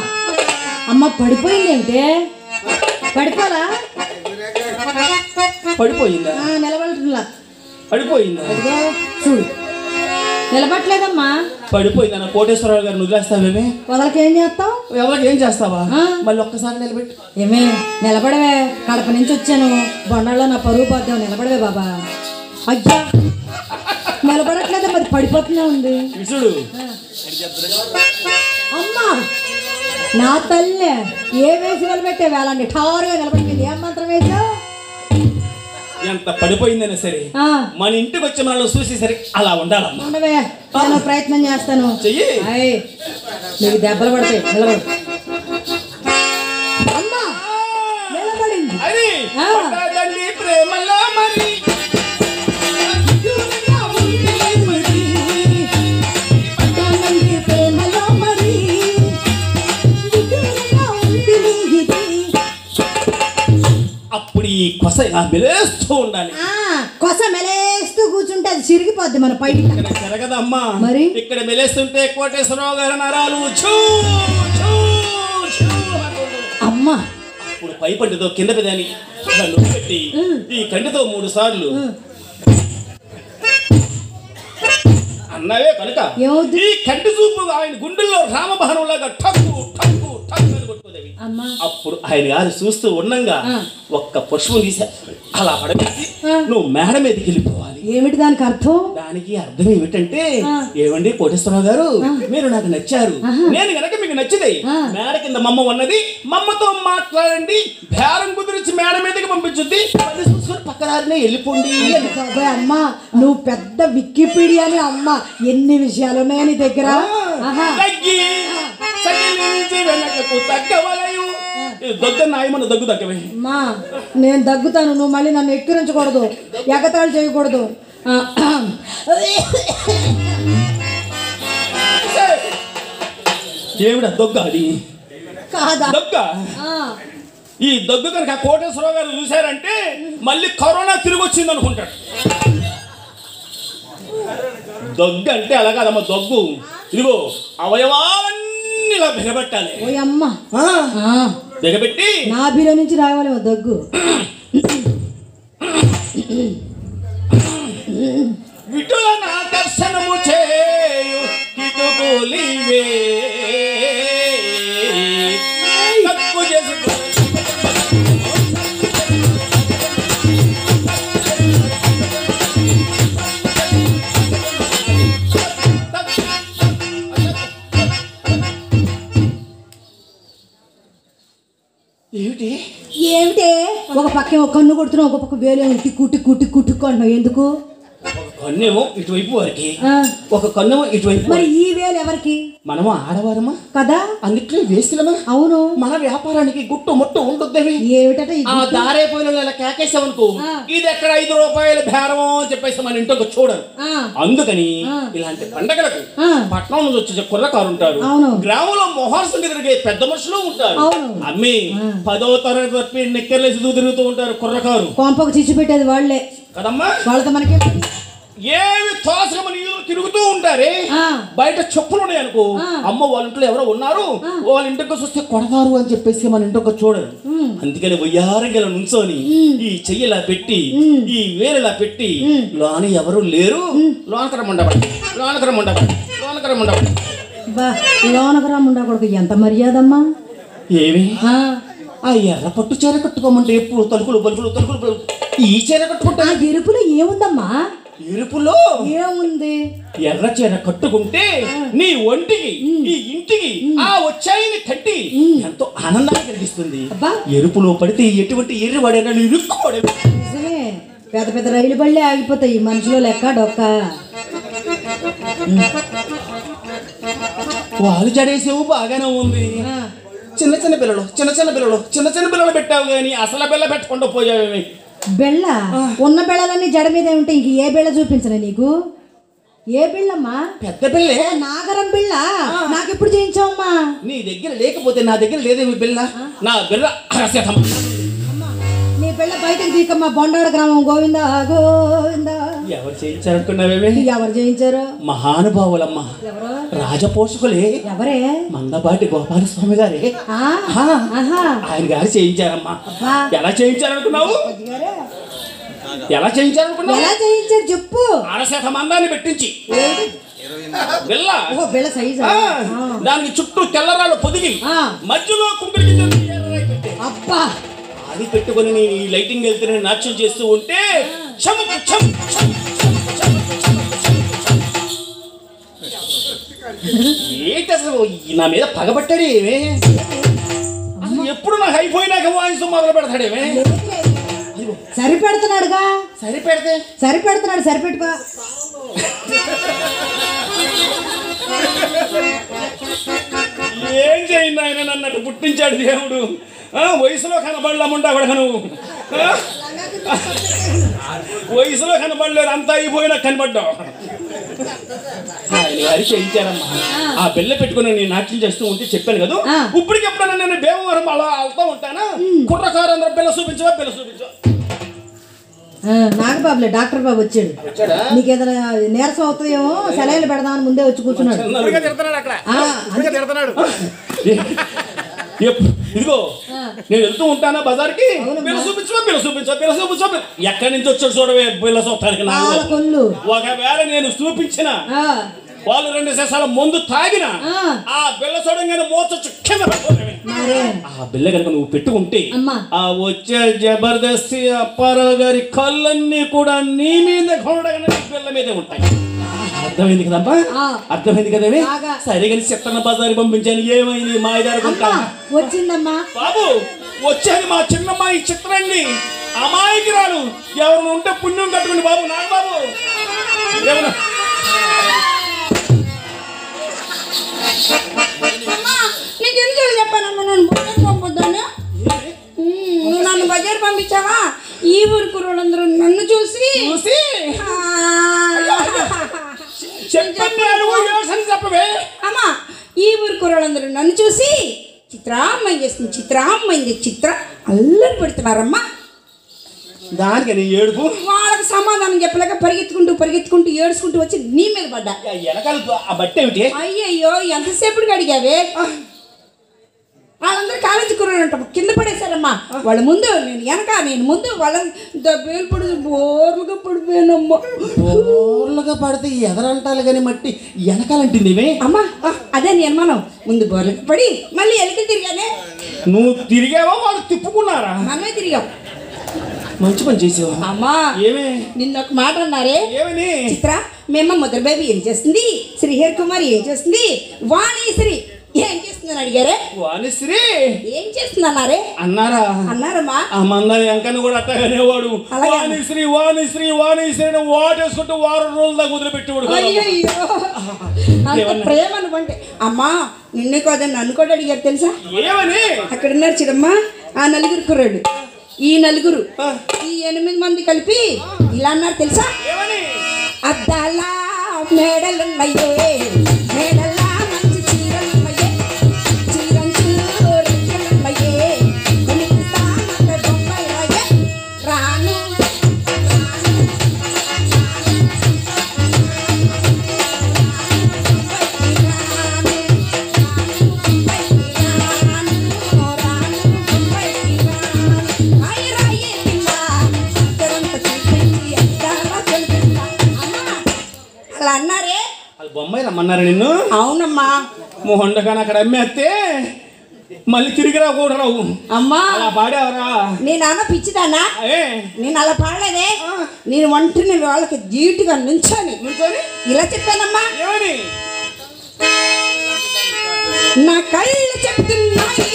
అమ్మ పడిపోయింది ఏమిటే? పడిపోలా? పడిపోయిందా? నిలబడట్లా. పడిపోయిందా? చూడు నిలబట్టలేదమ్మా. పడిపోయిందన్న కోటేశ్వరరావు గారిని వదిలేస్తావేమే? వదలకి ఏం చేస్తావు? ఎవరికి ఏం చేస్తావా? మళ్ళీ ఒక్కసారి నిలబెట్టు. ఏమే నిలబడవే, కడప నుంచి వచ్చాను, బొండాల్లో నా పరువు పోద్దాం. నిలబడవే బాబా. అయ్యా నిలబడట్లేదా? మరి పడిపోతున్నా ఉంది చూడు. అమ్మా నా తల్లే ఏ వేసి నిలబెట్టే వేళండి ఠారుగా నిలబడిపోయింది. ఏం మంత్రం వేసావు? ఎంత పడిపోయిందైనా సరే మన ఇంటికి వచ్చి మనల్ని చూసి సరే అలా ఉండాలమ్మా. ఉండవే, నేను ప్రయత్నం చేస్తాను. చెయ్యి. నీకు దెబ్బలు పడతాయి. నిలబడు. అమ్మా నిలబడింది. అది ప్రేమలో మరి అప్పుడు ఈ కొస ఇలా మెలేస్తూ ఉండాలి. కొస మెలేస్తూ కూర్చుంటే అది చిరిగిపోద్ది మన పై. జరగదమ్మా. మరి ఇక్కడ మెలేస్తుంటే కోటేశ్వరరావు గారి నరాలు అమ్మా. ఇప్పుడు పై పంటితో కింద పెదని పెట్టి ఈ కంటితో 3 సార్లు అన్నవే కనుక ఈ కంటి చూపు ఆయన గుండెల్లో రామబాణం లాగా టక్కు టక్కు టక్కు అని కొట్టుకోదేవి. అప్పుడు ఆయన గారు చూస్తూ ఉండంగా ఒక్క పుష్పం తీశారు. అలా పడవేసి నువ్వు మేడ మీదకి వెళ్ళిపోవాలి. ఏమిటి దానికి అర్థం? దానికి అర్థం ఏమిటంటే, ఏమండి కోటేశ్వరరావు గారు, మీరు నాకు నచ్చారు, నేను గనక మీకు నచ్చితే మేడ కింద మమ్మ ఉన్నది, మమ్మతో మాట్లాడండి, బేరం కుదిరించి మేడ మీదకి పంపించుద్ది, పక్కదారినే వెళ్ళిపోండి. అమ్మా నువ్వు పెద్ద వికీపీడియాని అమ్మ, ఎన్ని విషయాలు ఉన్నాయా నీ దగ్గర? దగ్గర నాయమన్న దగ్గు తగ్గవే. అమ్మా నేను దగ్గుతాను, నువ్వు మళ్ళీ నన్ను ఎక్కిరించకూడదు, ఎగతాళి చేయకూడదు. ఏమిడా దొగ్గ అది కాదా? దొగ్గ. ఈ దగ్గు కనుక కోటేశ్వరరావు గారు చూశారంటే మళ్ళీ కరోనా తిరిగి వచ్చింది అనుకుంటాడు. దగ్గు అంటే అలా కాదమ్మా, దగ్గు ఇదిగో అవయవాలన్నీ ఇలా బిగబెట్టాలి. బిగబెట్టి నాభిలో నుంచి రావాలి దగ్గు. విటుల దర్శనము చేయు కిటుకులివే తప్పు చేసుకో. ఏమిటి ఏమిటే ఒక పక్క కన్ను కొడుతున్నావు, ఒక పక్క వేలు టిక్కు టిక్కు టిక్కు టిక్కు అంటున్నావు, ఎందుకు? ఒక కన్నేమో ఇటువైపు వారికి, ఒక కన్నేమో ఇటువైపు. మరి ఈ వేలు ఎవరికి? మనము ఆడవారమా కదా, అందుకే వేస్తులమా. అవును, మన వ్యాపారానికి గుట్టు ముట్టు ఉంటుంది. ఏమిటంటే ఆ దారేపోయిన ఇలా కేకేసామనుకో, ఇది ఎక్కడ 5 రూపాయల బేరం అని చెప్పేసి మన ఇంటికి చూడరు. అందుకని ఇలాంటి పండగలకు పట్నం నుంచి వచ్చే కుర్రకారు ఉంటారు, గ్రామంలో మొహార్సం తిరిగే పెద్ద మనుషులు ఉంటారు, అమ్మి 10వ తరగతి తప్పి నిక్కర్లేసి తిరుగుతూ ఉంటారు కుర్రకారు. కొంపకు చిచ్చు పెట్టేది వాళ్ళే కదమ్మా. వాళ్ళతో మనకి ఏమి తోసమని తిరుగుతూ ఉంటారే, బయట చెప్పులు ఉన్నాయి అనుకో, అమ్మ వాళ్ళ ఇంట్లో ఎవరో ఉన్నారు, వాళ్ళ ఇంటికి చూస్తే కొడతారు అని చెప్పేసి మన ఇంటికి చూడరు. అందుకని వయ్యారంగా నుంచొని ఈ చెయ్యిలా పెట్టి ఈ వేలులా పెట్టి లోని ఎవరు లేరు, లోనకరమండబడి లోనకరమండబడి లోనకరమండబడి లోనకరమండకూడదు. ఎంత మర్యాదమ్మా. ఏమి ఆ ఎర్ర పట్టు చీర కట్టుకోమంటే ఎప్పుడు తలుపులు బలుపులు తలుపులు బలుపులు, ఈ చీర కట్టుకుంటా. ఎరుపులో ఏముందమ్మా? ఎరుపులో ఏముంది? ఎర్ర చీర కట్టుకుంటే నీ ఒంటికి ఈ ఇంటికి ఆ వచ్చాయిని కట్టి ఎంతో ఆనందాన్ని కలిగిస్తుంది. ఎరుపులో పడితే ఎటువంటి ఎర్రి పడేనా ఇరుక్కోడే. పెద్ద పెద్ద రైలు బళ్ళే ఆగిపోతాయి, మనుషులో లెక్క డొక్క. వాళ్ళు జడేసేవు బాగానే ఉంది, చిన్న చిన్న పిల్లలు చిన్న చిన్న పిల్లలు చిన్న చిన్న పిల్లలు పెట్టావు కానీ అసలు బిళ్ళ పెట్టకుండా పోయావేమి. బెళ్ళ ఉన్న బెళ్ళలన్నీ జడ మీద ఉంటే ఇంక ఏ బెళ్ళ చూపించలే నీకు? ఏ బిళ్ళమ్మా? పెద్ద బిళ్ళే, నాగరం బిళ్ళ. నాకెప్పుడు చేయించావమ్మా? నీ దగ్గర లేకపోతే నా దగ్గర లేదేమి బిళ్ళ. నా బిళ్ళ అరసేతమ్మ. నీ బిళ్ళ బయటకు తీకమ్మా. బొండాడ గ్రామం గోవిందా గోవిందా. ఎవరు చేయించారనుకున్నావేమే? ఎవరు చేయించారు? మహానుభావులమ్మ, రాజపోషకులే. ఎవరే? మందపాటి గోపాలస్వామి గారే. ఆయన గారు చేయించారమ్మా. ఎలా చేయించారనుకున్నావు? ఎలా చేయించారనుకున్నావు? ఎలా చేయించారు చెప్పు. అరసేత మందాన్ని పెట్టించి బిళ్ళ బిళ్ళ సైజు, దానికి చుట్టూ తెల్లరాళ్ళు పొదిగి మధ్యలో కుంకుడి అబ్బా అది పెట్టుకుని నీ లైటింగ్ వెళ్తే నాట్యం చేస్తూ ఉంటే ఏంటి అసలు నా మీద పగబట్టాడేమే? అసలు ఎప్పుడు నాకు అయిపోయినాక వాయిస్తూ మొదలు పెడతాడేమే? సరిపెడుతున్నాడుగా. సరిపెడుతున్నాడు, సరిపెట్టుకో. ఏం చేయండి ఆయన నన్ను పుట్టించాడు దేవుడు. వయసులో కనబడలేముంటా కూడా నువ్వు, వయసులో కనబడలేదు, అంతా అయిపోయినా కనబడ్డావు. ఆయన గారి చేయించారమ్మా. ఆ బెల్ల పెట్టుకుని నేను నాట్యం చేస్తూ ఉంటే చెప్పాను కదా, ఇప్పటికెప్పుడైనా నేను భీమవరం అలా వెళ్తా ఉంటానా, కుర్రకారు అందరూ బిల్ల చూపించవా నాగబాబులే డాక్టర్ బాబు వచ్చాడు. నీకు ఏదైనా నీరసం అవుతాయేమో సెలైన్లు పెడదామని ముందే వచ్చి కూర్చున్నాడు. ఇదిగో నేను వెళ్తూ ఉంటానా బజార్కి, బిల్ల చూపించా ఎక్కడి నుంచి వచ్చాడు చూడవే బిల్ల చూడటానికి. ఒకవేళ నేను చూపించిన వాళ్ళు 2 సీసాల ముందు తాగిన ఆ బిల్ల చూడంగానే మోచొచ్చు కింద పడిపోతాయి. మరే ఆ బిల్ల కనుక నువ్వు పెట్టుకుంటే అమ్మా. ఆ వచ్చే జబర్దస్తి అప్పారావు గారి కళ్ళన్నీ కూడా నీ మీద కొనడగానే బిల్ల మీదే ఉంటాయి. అర్థమైంది కదమ్మా? అర్థమైంది కదమే? సరే కానీ చెత్తన్న బజారు పంపించాను, ఏమైంది మాయదారుకుంటా? వచ్చిందమ్మా బాబు, వచ్చేది మా చిన్నమ్మాయి చిత్రాన్ని, అమాయికి రాను. ఎవరు ఉంటే పుణ్యం కట్టుకుని బాబు. నాకు బాబు ఏమన్నా నీకెందుకు చెప్పానమ్మా నన్ను బజారు పంపొద్దాను? నువ్వు నన్ను బజారు పంపించావా? ఈ ఊరు కుర్రోళ్ళందరూ నన్ను చూసి చెప్పవే అమ్మా, ఈ ఊరు కుర్రోళ్ళందరూ నన్ను చూసి చిత్రామ్మాయి చేస్తుంది, చిత్రామ్మాయి చిత్ర అల్లరి పెడుతున్నారమ్మా. దానికి నీ ఏడుపు. వాళ్ళకి సమాధానం చెప్పలేక పరిగెత్తుకుంటూ ఏడుచుకుంటూ వచ్చి నీ మీద పడ్డా. వెనకాల ఆ బట్టి ఏమిటి? అయ్యయ్యో, ఎంతసేపటికి అడిగావే? వాళ్ళందరూ కాలేజీ కుర్రాడు కింద పడేశారమ్మా. వాళ్ళ ముందు నేను వెనక, నేను ముందు, వాళ్ళ దెబ్బలు పడి బోర్లుగా పడిపోయానమ్మా. బోర్లుగా పడితే ఎదరంటాలి కానీ మట్టి వెనకాలంటిందివే అమ్మా. అదే నేను మనం ముందు బోర్లకు పడి మళ్ళీ వెనక్కి తిరిగానే. నువ్వు తిరిగావా వాళ్ళు తిప్పుకున్నారా? మనమే తిరిగాం. మంచి పని చేసావా అమ్మా? ఏమే నిన్న ఒక మాట అన్నారే ఏమని? చిత్ర, మేమ మొదటి బేబీ ఏం చేస్తుంది, శ్రీహరి కుమార్ ఏం చేస్తుంది, వాణిశ్రీ ఏం చేస్తుందని అడిగారే. వాణిశ్రీ ఏం చేస్తుంది అన్నారే? అన్నారమ్మా. ఆ మంద వెంకన్న కూడా అట్టగానేవాడు. వాణిశ్రీ వాణిశ్రీ వాణిశ్రీ వాటేసుకుంటూ 6 రోజుల దాకా వదిలిపెట్టేవాడు. అయ్యో, అంత ప్రేమ అనుకుంటే. అమ్మా, నిన్నే కాదని నన్ను కూడా అడిగారు తెలుసా? ఏమని? అక్కడ ఉన్నారు చూడమ్మా, ఆ నలుగురు కుర్రాడు, ఈ నలుగురు, ఈ 8 మంది కలిపి ఇలా అన్నారు తెలుసా? అద్దాల మేడలున్నాయే, మేడల్లా మంచి చీరలున్నాయే, చీరంచు రెక్కలున్నాయే, కొనిపిస్తామంటే బొమ్మలాయే, రాను అన్నారే. అది బొమ్మాయి రమ్మన్నారా నిన్ను? అవునమ్మా. మొహండగాని అక్కడ అమ్మేస్తే మళ్ళీ తిరిగి రాకూడరావు. అమ్మా, అలా పాడేవరా? నేను అన్న పిచ్చిదానా? నేను అలా పాడలేదే. నేను ఒంటరిని వాళ్ళకి జీటుగా నుంచొని ఇలా చెప్పానమ్మా. ఏమని? నా కళ్ళు చెప్తున్నాయి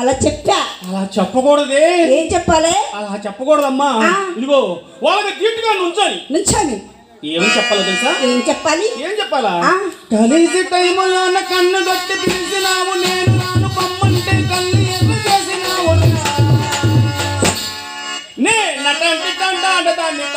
అలా చెప్పా. అలా చెప్పకూడదే. ఏం చెప్పాలి? అలా చెప్పకూడదమ్మా. ఇదిగో వాళ్ళకి ధీటుగా నుంచొని ఏమని చెప్పాలో తెలుసా? ఏం చెప్పాలి? ఏం చెప్పాలా? కలిసి టైములో కన్ను దొట్టి పిలిచినావు, నేను నాను పమ్మంటే కళ్ళు ఎర్ర చేసినావు, నే నటంటి తండాట దాన్ని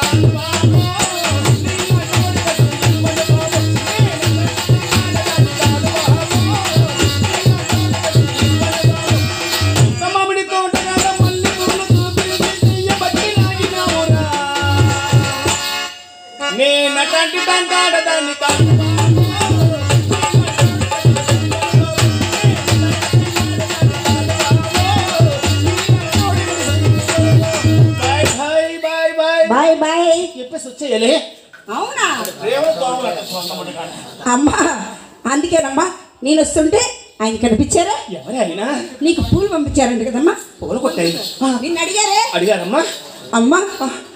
నటంటి తండాట దాన్ని బాయ్ బాయ్ చెప్పేసి వచ్చేయాలి. అవునా? అమ్మా, అందుకేనమ్మా నేను వస్తుంటే ఆయన కనిపించారా? ఎవరే అయినా? నీకు పూలు పంపించారంట కదమ్మా. పూలు కొట్టాయి. నిన్ను అడిగారే? అడిగారమ్మా. అమ్మా,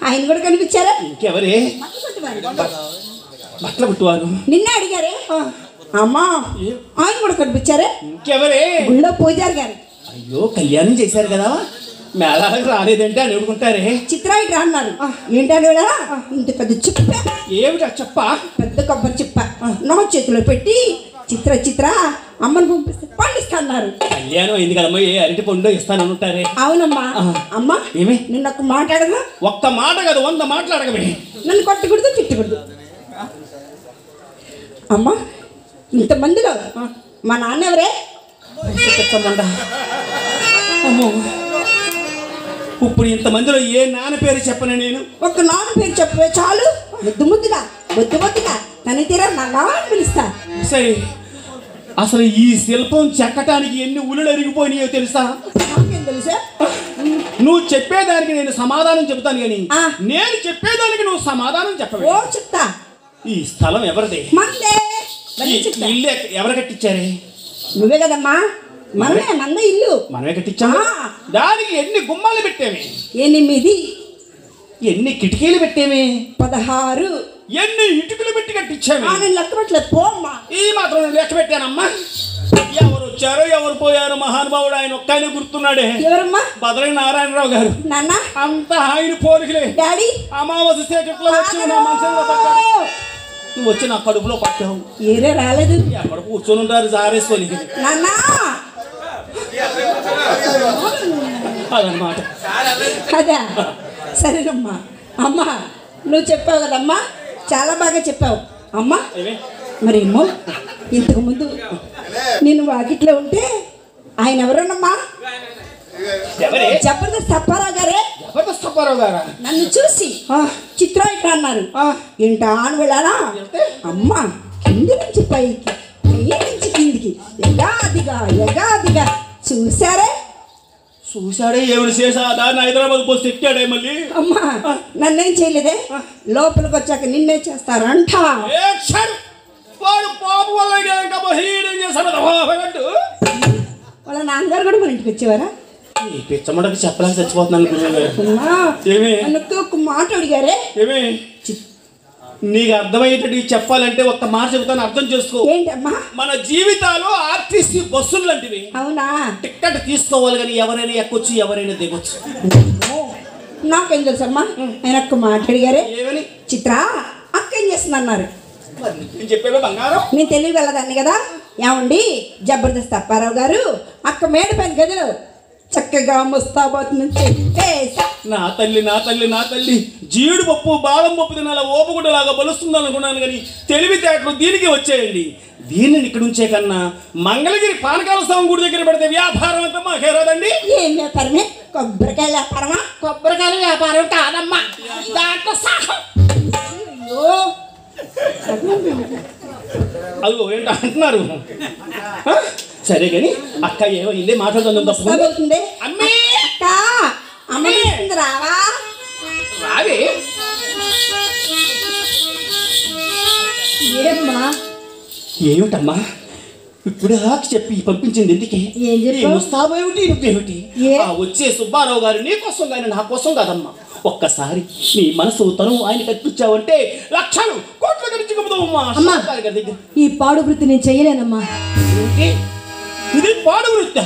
ఆయన కూడా కనిపించారా? ఇంకెవరే? బట్టలు కుట్టువారు. నిన్నే అడిగారే? అమ్మా, ఆయన కూడా కనిపించారే? ఇంకెవరే? గుళ్ళో పూజారి గారు. అయ్యో, కళ్యాణం చేశారు కదా, మేళాలకు రాలేదంటే అని అడుగుంటారే. చిత్రాయికి అన్నారు. ఏంటని ఇంత పెద్ద చిప్ప. ఏమిటా చెప్ప? పెద్ద కొబ్బరి చిప్ప నా చేతిలో పెట్టి చిత్ర అమ్మని పంపిస్తే పండిస్తా అన్నారు. కళ్యాణం అయింది కదమ్మా, ఏ అరటి పండు ఇస్తానని ఉంటారే. అవునమ్మా. అమ్మా, ఏమి నిన్న ఒక్క మాట్లాడదా? ఒక్క మాట కాదు, 100 మాట్లాడగమే. నన్ను కొట్టకూడదు, తిట్టకూడదు. అమ్మా, ఇంతమందిలో మా నాన్న ఎవరే? అమ్మో, ఇప్పుడు ఇంతమందిలో ఏ నాన్న పేరు చెప్పను నేను? ఒక నాన్న పేరు చెప్పే చాలు. ముద్దుగా కానీ తీరా నల్లా అని పిలుస్తా. సరే, అసలు ఈ శిల్పం చెక్కటానికి ఎన్ని ఉలులు అరిగిపోయినాయో తెలుసా? నాకేం తెలుసా? నువ్వు చెప్పేదానికి నేను సమాధానం చెబుతాను కానీ ఆ. నేను చెప్పేదానికి నువ్వు సమాధానం చెప్పవే. ఓ చెప్తా. ఈ స్థలం ఎవరిది? మందే. మరి ఈ చెప్తా. ఇల్లు ఎవరు కట్టించారే? నువ్వే కదమ్మా. మనమే, మందే ఇల్లు. మనమే కట్టించాము. ఆ. దానికి ఎన్ని గుమ్మాలు పెట్టేమే? 8. ఎన్ని కిటికీలు పెట్టేమే? 16. ఎన్ని ఇటుకలు పెట్టి కట్టించామే? నేను లెక్క పెట్టలేదు, పోమ్మా. ఈ మాత్రం నేను లెక్క పెట్టానమ్మా. ఎవరు వచ్చారో ఎవరు పోయారో మహానుభావుడు ఆయన ఒక్కనే గుర్తున్నాడే. ఎవరమ్మా? బదరి నారాయణరావు గారు. నాన్న, అంత ఆయన పోలికలే. డాడీ, అమావాస్య చీకట్లో వచ్చి నా మనసులో పడ్డావు. నువ్వు వచ్చి నా కడుపులో పట్టావు. ఏరే రాలేదు. ఎక్కడ కూర్చొని ఉంటారు జారేసుకొని. నాన్న, అదనమాట. అదా సరేనమ్మా. అమ్మా, నువ్వు చెప్పావు కదమ్మా, చాలా బాగా చెప్పావు అమ్మా. మరేమో ఇంతకు ముందు నేను వాకిట్లో ఉంటే ఆయన ఎవరన్నమ్మా? ఎవరే? జబర్దస్త్ అప్పారావు గారే. జబర్దస్త్ అప్పారావు గారా? నన్ను చూసి చిత్రం ఇట్లా అన్నారు. ఏంటా అని వెళ్ళానా? అమ్మా, కింది నుంచి పైకి, పై నుంచి కిందికి, ఎగాదిగా చూసారే. చూశాడే ఎవరు చేసా? దాన్ని హైదరాబాద్ పోసి ఎక్కాడే మళ్ళీ. అమ్మా, నన్నేం చేయలేదే. లోపలికి వచ్చాక నిన్నే చేస్తారంట. వాడు పాపు వల్ల చేశాడు. వాళ్ళ నాన్నగారు కూడా మన ఇంటికి వచ్చేవారా? ఈ పిచ్చమ్మడికి చెప్పలేక చచ్చిపోతున్నాను. అమ్మా, ఏమి నన్ను ఒక మాట అడిగారే. ఏమి నీకు అర్థమయ్యేటట్టు చెప్పాలంటే ఒక్క మాట చెబుతాను, అర్థం చేసుకో. ఏంటమ్మా? మన జీవితాలు ఆర్టీసీ బస్సులు లాంటివి. అవునా? టికెట్ తీసుకోవాలి కానీ ఎవరైనా ఎక్కొచ్చు, ఎవరైనా దిగొచ్చు. నాకేం తెలుసు అమ్మా. ఆయన ఒక్క మాట అడిగారే. ఏమని? చిత్ర అక్క ఏం చేస్తుంది అన్నారు. నేను చెప్పేవే బంగారం. నేను తెలివి వెళ్ళదాన్ని కదా. ఏమండి, జబర్దస్త్ అప్పారావు గారు అక్క మేడ పైన గదిలో చక్కగా ముస్తాబాద్ నుంచి నా తల్లి నా తల్లి నా తల్లి జీడిపప్పు బాదం పప్పు తినాల ఓపగుడ్డలాగా బలుస్తుంది అనుకున్నాను కానీ తెలివితేటలు దీనికి వచ్చేయండి. దీనిని ఇక్కడ ఉంచే కన్నా మంగళగిరి పానకాల స్వామి గుడి దగ్గర పెడితే వ్యాపారం అంతా మాకే రాదండి. ఏం వ్యాపారమే? కొబ్బరికాయల వ్యాపారమా? కొబ్బరికాయల వ్యాపారం కాదమ్మా, దాంట్లో సహం. అదిగో ఏంటో అంటున్నారు. సరే కానీ అక్క ఏమైంది మాట్లాడుతుంది తప్పుతుంది. అమ్మే అక్క, అమ్మ రావా? రావే. ఏమ్మా? ఏమిటమ్మా ఇప్పుడు చెప్పి పంపించింది ఎందుకే? ముస్తాబేమిటి నువ్వేమిటి? వచ్చే సుబ్బారావు గారు నీ కోసం కానీ నా కోసం కాదమ్మా. ఒక్కసారి నీ మనసు తను ఆయన కట్టించావంటే లక్షలు కోట్ల గడిచిపోతావమ్మా. ఈ పాడు వృత్తి నేను చెయ్యలేనమ్మా. ఇది పాడు వృత్తి.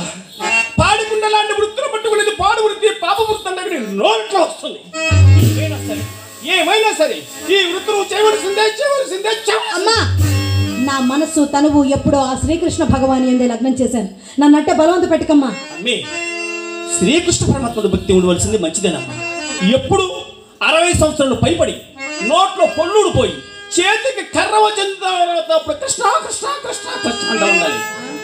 పాడుకుండ లాంటి వృత్తులు పట్టుకునేది పాడు వృత్తి. పాప వృత్తి అంటే నోట్లో వస్తుంది. ఏమైనా సరే ఈ వృత్తి నువ్వు చేయవలసిందే. అమ్మా, నా మనస్సు తనువు ఎప్పుడో ఆ శ్రీకృష్ణ భగవాని ఎందే లగ్నం చేశాను. నన్నంటే బలవంత పెట్టకమ్మా. అమ్మే, శ్రీకృష్ణ పరమాత్ముడు భక్తి ఉండవలసింది మంచిదేనమ్మా. ఎప్పుడు 60 సంవత్సరాలు పైపడి నోట్లో పొల్లుడు పోయి చేతికి కర్ర వచ్చిన తర్వాత అప్పుడు కృష్ణ కృష్ణ కృష్ణ కృష్ణ అంటూ ఉండాలి.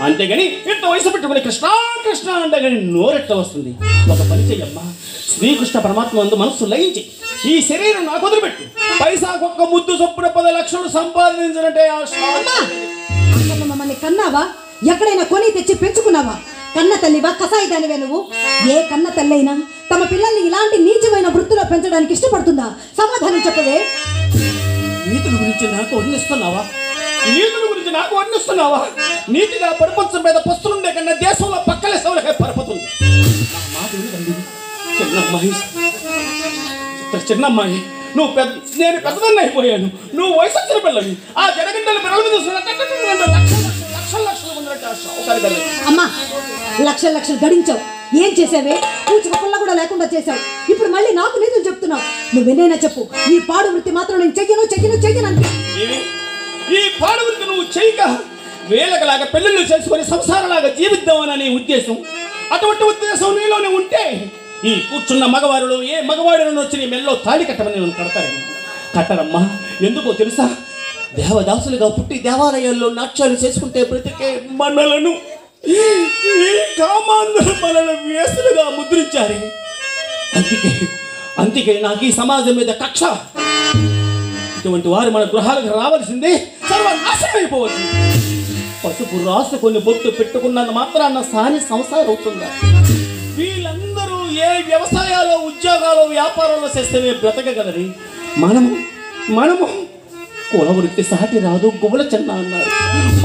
అంతేగాని ఇంత వయసు పెట్టుకుని కృష్ణ కృష్ణ అంటే కానీ నోరెట్ట వస్తుంది. ఒక పని చెయ్యమ్మా, శ్రీకృష్ణ పరమాత్మ అందు మనస్సు లయించి ఈ శరీరం నాకు వదిలిపెట్టు. పైసాకు ఒక్క ముద్దు చొప్పున 10 లక్షలు సంపాదించాలంటే మమ్మల్ని కన్నావా? ఎక్కడైనా కొని తెచ్చి పెంచుకున్నావా? కన్న తల్లివా? కసాయిదానివే నువ్వు? ఏ కన్న తల్లైనా తమ పిల్లల్ని ఇలాంటి నీచమైన వృత్తిలో పెంచడానికి ఇష్టపడుతుందా? సమాధానం చెప్పవే. నీతుల గురించి నాకు వర్ణిస్తున్నావా? నీతిగా పరపంచం మీద పస్తులుండే కన్నా దేశంలో పక్కలే సౌలహే పరపతుంది. నా మాట వినదండి. చిన్నమ్మాయి నువ్వు నేను పెద్దదాన్ని అయిపోయాను. నువ్వు వయసు వచ్చిన పిల్లవి. ఆ జడగంటలు పిల్లల మీద లక్షలు అమ్మా, లక్షలు గడించావు. ఏం చేసావే? పూచిక పుల్ల కూడా లేకుండా చేశావు. ఇప్పుడు మళ్ళీ నాకు నీతులు చెప్తున్నావు. నువ్వేనైనా చెప్పు. ఈ పాడు వృత్తి మాత్రం నేను చెయ్యను అంటే ఈ పాడు వృత్తి నువ్వు చెయ్యక వేలకలాగా పెళ్ళిళ్ళు చేసుకొని సంసారంలాగా జీవిద్దామని ఉద్దేశం. అటువంటి ఉద్దేశం నీలోనే ఉంటే ఈ కూర్చున్న మగవారులు ఏ మగవాడులను వచ్చి నీ మెల్లో తాళి కట్టమని నేను కట్టరమ్మా. ఎందుకో తెలుసా? దేవదాసులుగా పుట్టి దేవాలయాల్లో నాట్యాలు చేసుకుంటే బ్రతికే మనలను ఈ కామాంధులు మనల్ని వేసులుగా ముద్రించారు. అందుకే నాకు ఈ సమాజం మీద కక్ష. ఇటువంటి వారు మన గృహాలకు రావాల్సిందే సర్వనాశనం అయిపోవచ్చు. పసుపు రాసు కొన్ని బొట్టు పెట్టుకున్నంత మాత్రాన్న సాని సంసారం అవుతుందా? వీళ్ళందరూ ఏ వ్యవసాయాలు ఉద్యోగాలు వ్యాపారాలు చేస్తే బ్రతకగలరి. మనము కుల వృత్తి సాటి రాదు గుబల చిన్న అన్నారు.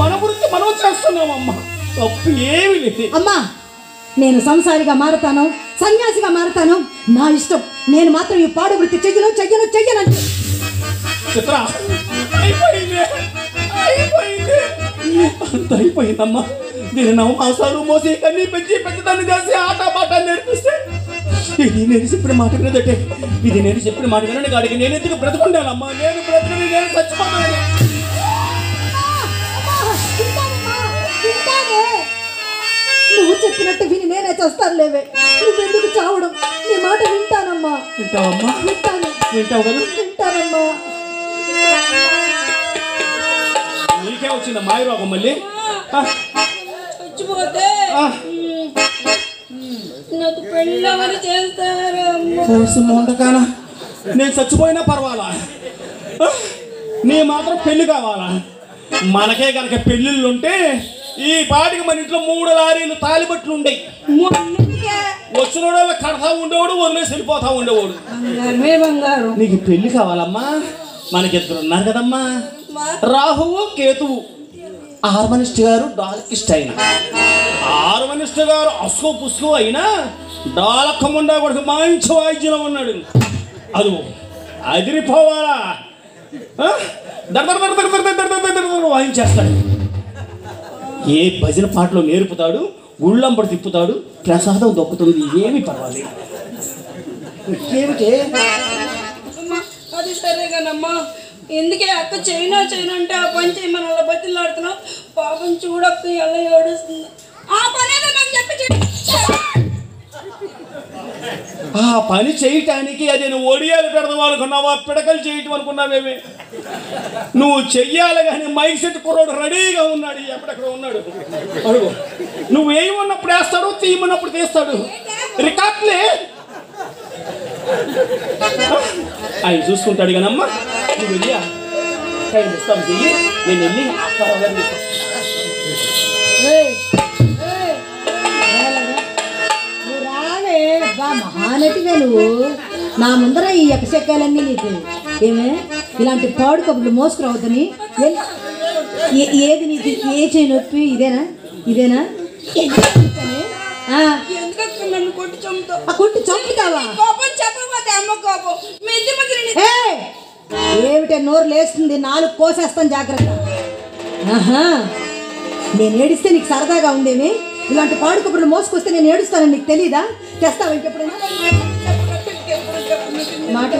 మన వృత్తి మనం చేస్తున్నామమ్మా, తప్పు ఏమి లేదు. అమ్మా నేను సంసారిగా మారుతాను, సన్యాసిగా మారుతాను, నా ఇష్టం. నేను మాత్రం ఈ పాడు వృత్తి చెయ్యను. చిత్ర అయిపోయింది, అంత అయిపోయిందమ్మా. నేను నవమాసాలు మోసి కన్నీ పెంచి పెద్దదాన్ని చేసి ఆట పాట నేర్పిస్తే ఇది నేను చెప్పిన మాట వినదటే. ఇది నేను చెప్పిన మాట వినని కాడికి నేను ఎందుకు బ్రతుకుండానమ్మా? నేను బ్రతుకుని నేను చచ్చిపోతాను. నువ్వు చెప్పినట్టు విని నేనే చేస్తాను లేవే. నువ్వెందుకు చావడం? నీ మాట వింటానమ్మా. వింటావమ్మా? వింటావు కదా? వింటానమ్మా. నీకే వచ్చిందా మాయరోగం మళ్ళీ? చచ్చిపోతే నాకు పెళ్ళి చేస్తారు. నేను చచ్చిపోయినా పర్వాలా, నీ మాత్రం పెళ్లి కావాలా? మనకే కనుక పెళ్ళిళ్ళు ఉంటే ఈ పాటికి మన ఇంట్లో 3 లారీలు తాలిబట్లు ఉండేవి. వచ్చిన వాళ్ళ కడతా ఉండేవాడు, వదిలేసి వెళ్ళిపోతా ఉండేవాడు. నీకు పెళ్లి కావాలమ్మా? మనకిద్దరు ఉన్నారు కదమ్మా, రాహువు కేతువు. హార్మోనిస్ట్ గారు డాలకిస్ట్ అయినా, హార్మోనిస్ట్ గారు అస్కో పుస్కో అయినా డాలకముండా కొడుకు మంచి వాయిద్యంలో ఉన్నాడు. అది అదిరిపోవాలా, వాయించేస్తాడు. ఏ భజన పాటలో నేర్పుతాడు, గుళ్ళంబడి తిప్పుతాడు, ప్రసాదం దొక్కుతుంది. ఏమి పర్వాలేదు. ఏమిటే అది సరేగానమ్మా. ఎందుకే అక్క చైనా అంటే ఆ పని చేయమని అలా బతిలాడుతున్నావు. పాపం చూడక్క ఎలా ఏడుస్తుంది. ఆ పనేదో నాకు చెప్పి ఆ పని చేయటానికి అది నువ్వు ఒడియాలు పెడదాం అనుకున్నావా, పిడకలు చేయటం అనుకున్నావేమి? నువ్వు చెయ్యాలి కానీ మైక్ సెట్ కుర్రోడు రెడీగా ఉన్నాడు, ఎక్కడెక్కడ ఉన్నాడు. అడుగు, నువ్వు ఏమన్నప్పుడు వేస్తాడు, తీయమన్నప్పుడు తీస్తాడు. రికార్డులే అవి చూసుకుంటాడు కానమ్మా. నువ్వు వెళ్ళి టైం ఇస్తాం చెయ్యి, నేను వెళ్ళి రావే బా మహానటివే నువ్వు. నా ముందర ఈ ఎక్కచెక్కాలన్నీ నీకు ఏమే? ఇలాంటి పాడు కబుర్లు మోసుకురావద్దని. ఏది నీకు ఏ చేయి నొప్పి? ఇదేనా? నన్ను కొట్టి చంపుతావు. కొట్టి చంపుతావా? కోపం చెప్పకపోతే అమ్మ కోపం. ఏమిటే నోరు లేస్తుంది, 4 కోసేస్తాను జాగ్రత్త. ఆహా, నేను ఏడిస్తే నీకు సరదాగా ఉండేవి. ఇలాంటి పాడు కబుర్లు మోసుకొస్తే నేను ఏడుస్తానని నీకు తెలీదా? తెస్తావా ఇంకెప్పుడైనా మాట?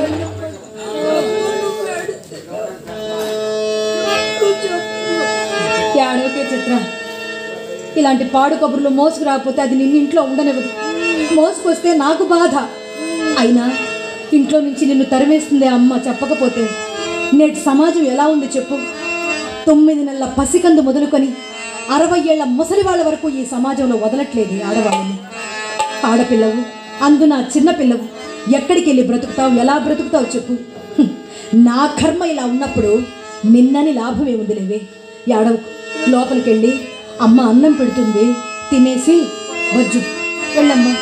ఏడవకే చిత్ర. ఇలాంటి పాడు కబుర్లు మోసుకు రాకపోతే అది నిన్ను ఇంట్లో ఉండనివ్వదు. మోసుకొస్తే నాకు బాధ. అయినా ఇంట్లో నుంచి నిన్ను తరిమేస్తుంది అమ్మ చెప్పకపోతే. నేటి సమాజం ఎలా ఉంది చెప్పు? 9 నెలల పసికందు మొదలుకొని 60 ఏళ్ల ముసలి వాళ్ళ వరకు ఈ సమాజంలో వదలట్లేదు ఆడవాళ్ళని. ఆడపిల్లవు, అందున చిన్నపిల్లవు, ఎక్కడికి వెళ్ళి బ్రతుకుతావు? ఎలా బ్రతుకుతావు చెప్పు? నా కర్మ ఇలా ఉన్నప్పుడు నిన్నని లాభం ఏముంది లేవే. ఏడవకు, లోపలికి వెళ్ళి అమ్మ అన్నం పెడుతుంది, తినేసి వజ్జు వెళ్ళమ్మా.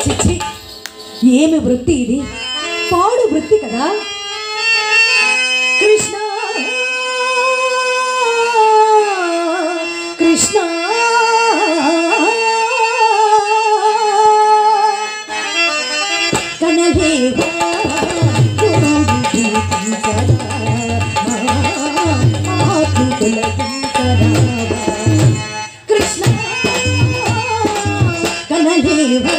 చిచ్చి, ఏమి వృత్తి ఇది? పాడు వృత్తి కదా. కృష్ణ కృష్ణ కనలేవా కృష్ణ కనలేవా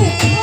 ఆ